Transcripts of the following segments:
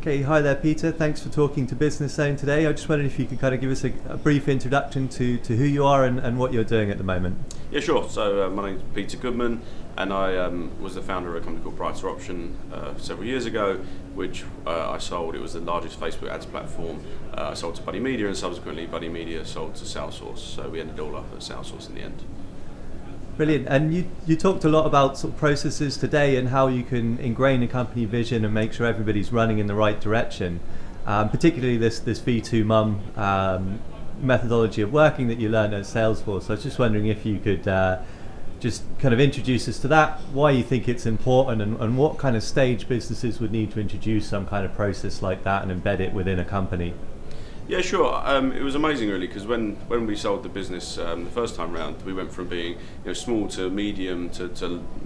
Okay, hi there, Peter. Thanks for talking to Business Zone today. I just wondered if you could kind of give us a brief introduction to who you are and what you're doing at the moment. Yeah, sure. So my name's Peter Goodman, and I was the founder of a company called Brighter Option several years ago, which I sold. It was the largest Facebook ads platform. I sold to Buddy Media, and subsequently Buddy Media sold to Salesforce. So we ended all up at Salesforce in the end. Brilliant. And you talked a lot about sort of processes today and how you can ingrain a company vision and make sure everybody's running in the right direction. Particularly this V2MOM methodology of working that you learned at Salesforce. So I was just wondering if you could just kind of introduce us to that, why you think it's important, and what kind of stage businesses would need to introduce some kind of process like that and embed it within a company. Yeah, sure. It was amazing, really, because when we sold the business the first time round, we went from being small to medium to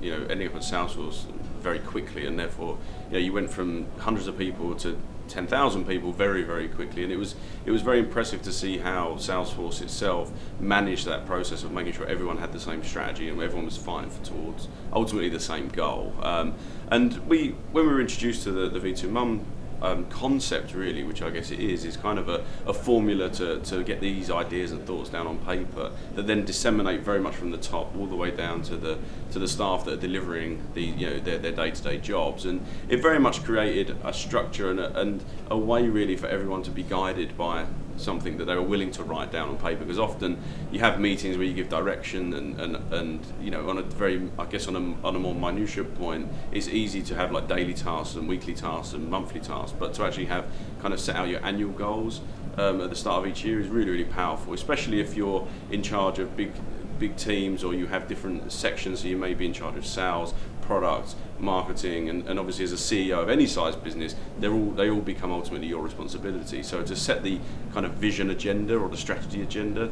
ending up at Salesforce very quickly, and therefore you went from hundreds of people to 10,000 people very, very quickly, and it was very impressive to see how Salesforce itself managed that process of making sure everyone had the same strategy and everyone was fighting towards ultimately the same goal. And when we were introduced to the V2MOM concept, really, which I guess it is kind of a formula to get these ideas and thoughts down on paper that then disseminate very much from the top all the way down to the staff that are delivering their day-to-day jobs. And it very much created a structure and a way, really, for everyone to be guided by something that they were willing to write down on paper, because often you have meetings where you give direction and on a very, I guess, on a more minutiae point, it's easy to have like daily tasks and weekly tasks and monthly tasks, but to actually have kind of set out your annual goals at the start of each year is really, really powerful, especially if you're in charge of big teams, or you have different sections. So you may be in charge of sales, product, marketing, and obviously as a CEO of any size business, they all become ultimately your responsibility. So to set the kind of vision agenda or the strategy agenda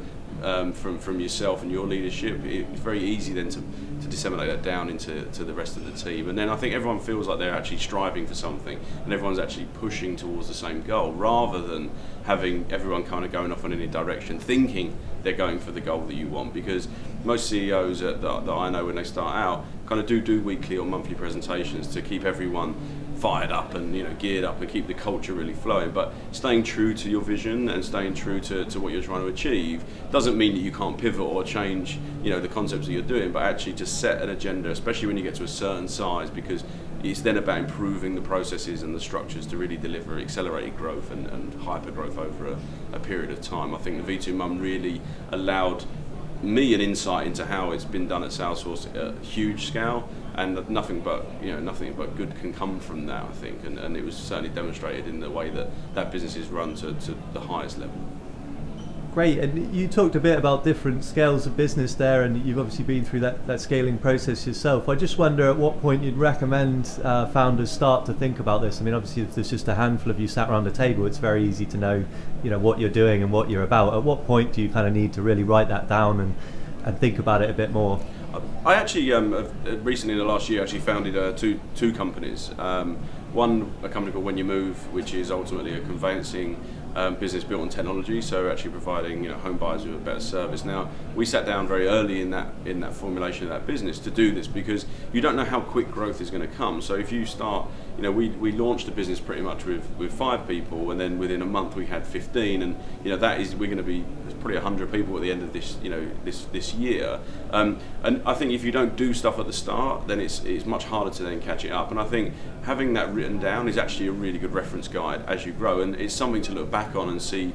from yourself and your leadership, it's very easy then to disseminate that down into the rest of the team. And then I think everyone feels like they're actually striving for something, and everyone's actually pushing towards the same goal, rather than having everyone kind of going off in any direction, thinking they're going for the goal that you want. Because most CEOs that I know, when they start out, kind of do weekly or monthly presentations to keep everyone fired up and geared up and keep the culture really flowing. But staying true to your vision and staying true to what you're trying to achieve doesn't mean that you can't pivot or change the concepts that you're doing, but actually just set an agenda, especially when you get to a certain size, because it's then about improving the processes and the structures to really deliver accelerated growth and hyper growth over a period of time. I think the V2MOM really allowed me an insight into how it's been done at Salesforce at huge scale, and nothing but good can come from that, I think, and it was certainly demonstrated in the way that business is run to the highest level. Great. And you talked a bit about different scales of business there, and you've obviously been through that scaling process yourself. I just wonder at what point you'd recommend founders start to think about this. I mean, obviously if there's just a handful of you sat around a table, it's very easy to know what you're doing and what you're about. At what point do you kind of need to really write that down and think about it a bit more? I actually recently, in the last year, actually founded two companies. One, a company called When You Move, which is ultimately a conveyancing business built on technology, so actually providing home buyers with a better service. Now, we sat down very early in that formulation of that business to do this, because you don't know how quick growth is going to come. So if you start, we launched the business pretty much with 5 people, and then within a month we had 15, and we're going to be probably 100 people at the end of this year. And I think if you don't do stuff at the start, then it's much harder to then catch it up. And I think having that written down is actually a really good reference guide as you grow, and it's something to look back on and see,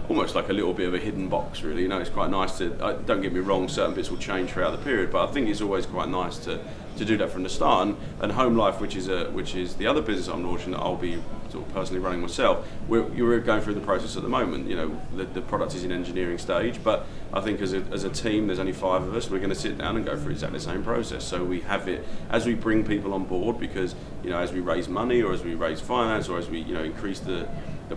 almost like a little bit of a hidden box, really. It's quite nice to, don't get me wrong, certain bits will change throughout the period, but I think it's always quite nice to do that from the start. And HomeLyfe, which is the other business I'm launching that I'll be sort of personally running myself, we're going through the process at the moment. The product is in engineering stage, but I think as a team, there's only 5 of us, we're going to sit down and go through exactly the same process. So we have it as we bring people on board, because as we raise money, or as we raise finance, or as we increase the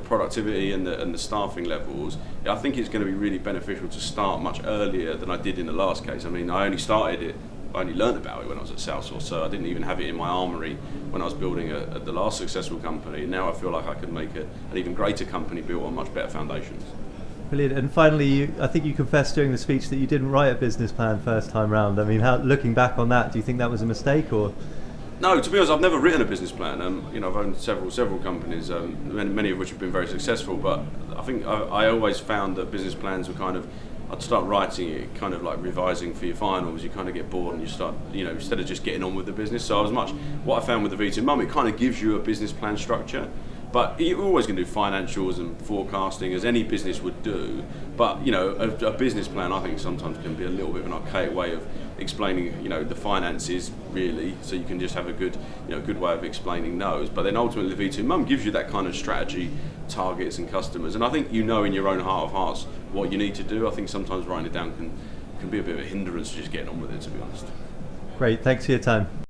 productivity and the staffing levels, I think it's going to be really beneficial to start much earlier than I did in the last case. I mean, I only learned about it when I was at Salesforce, so I didn't even have it in my armory when I was building the last successful company. Now I feel like I can make an even greater company built on much better foundations. Brilliant. And finally, I think you confessed during the speech that you didn't write a business plan first time round. I mean, looking back on that, do you think that was a mistake, or? No, to be honest, I've never written a business plan. I've owned several companies, many of which have been very successful. But I think I always found that business plans were kind of, I'd start writing it, kind of like revising for your finals. You kind of get bored and you start, instead of just getting on with the business. So what I found with the V2MOM, it kind of gives you a business plan structure. But you're always going to do financials and forecasting, as any business would do. But a business plan, I think, sometimes can be a little bit of an archaic way of explaining, the finances, really. So you can just have a good way of explaining those. But then ultimately, the V2MOM gives you that kind of strategy, targets, and customers. And I think in your own heart of hearts what you need to do. I think sometimes writing it down can be a bit of a hindrance to just getting on with it, to be honest. Great, thanks for your time.